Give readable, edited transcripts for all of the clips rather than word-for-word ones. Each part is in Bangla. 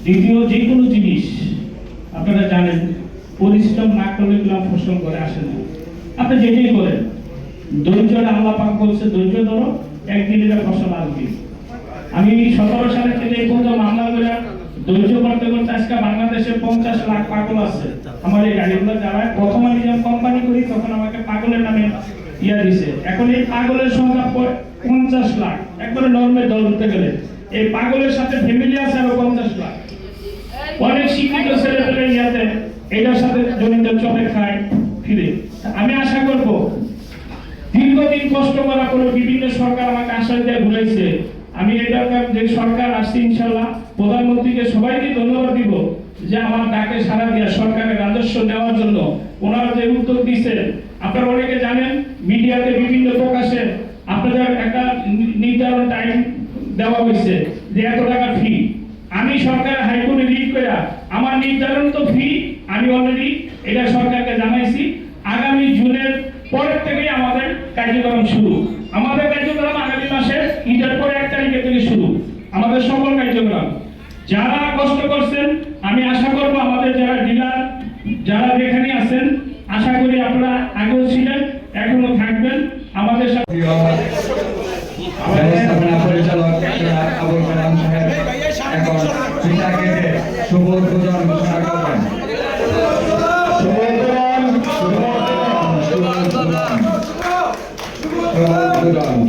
দ্বিতীয় যে কোনো জিনিস আপনারা জানেন পরিশ্রম না করলে ফসল করে আসে না। আপনি যেটাই করেন ধৈর্যটা আল্লাহ পাক বলছে ধৈর্য ধরো, একদিন এটা ফসল আসবে। আমি 17 সালে থেকে এই পর্যন্ত মামলা করে ধৈর্য করতে করতে আজকে বাংলাদেশে 50 লাখ পাগল আছে। আমার এই গাড়িগুলো যারা প্রথম আমি যখন কোম্পানি করি তখন আমাকে পাগলের নামে দিছে। এখন এই পাগলের সংখ্যা 50 লাখ, একবারে নরমাল দল উঠতে গেলে এই পাগলের সাথে ফ্যামিলি আছে আরো 50 লাখ। অনেক শিক্ষিত ছেলেপেলে এটার সাথে জড়িত চলে খায় ফিরে। আমি আশা করব দীর্ঘদিন কষ্ট করা কোনো বিভিন্ন সরকার আমাকে আশা দিয়ে ঘুরাইছে। আমি এটার যে সরকার আসছে ইনশাআল্লাহ প্রধানমন্ত্রীকে সবাইকে ধন্যবাদ দিব যে আমার ডাকে সাড়া দিয়ে সরকারের রাজস্ব নেওয়ার জন্য ওনারা যে উদ্যোগ দিচ্ছেন। আপনারা অনেকে জানেন মিডিয়াতে বিভিন্ন প্রকাশে আপনাদের একটা নির্ধারণ টাইম দেওয়া হয়েছে যে এত টাকা ফি। আমি সরকার হাইকোর্টে রিট করে আমার নির্ধারিত ফি আমি অলরেডি এটা সরকারকে জানাইছি। আগামী জুনের পরের থেকে আমাদের কার্যক্রম শুরু। আমাদের কার্যক্রম আগামী মাসের ঈদের পরে 1 তারিখে থেকে শুরু। আমাদের সকল কার্যক্রম যারা কষ্ট করছেন আমি আশা করব আমাদের যারা ডিলার যারা যেখানে আছেন আশা করি আপনারা আগেও ছিলেন এখনো থাকবেন আমাদের সাথে। ব্যবস্থাপনা পরিচালক আবুল কালাম সাহেব এখন পিতা কেটে শুভ উদ্বোধন ঘোষণা করবেন।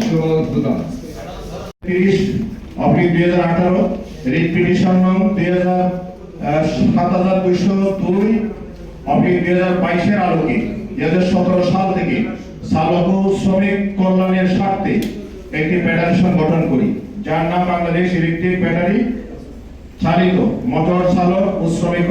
শুভ উদ্বোধন 30 অবলিক 2018 রিট পিটিশন নং 7202 অবলিক 2022 এর আলোকে 2017 সাল থেকে চালক ও শ্রমিক কল্যাণের স্বার্থে একটি ফেডারেশন গঠন করি, যার নাম বাংলাদেশ ইলেকট্রিক ব্যাটারি চালিত মোটর চালক ও শ্রমিক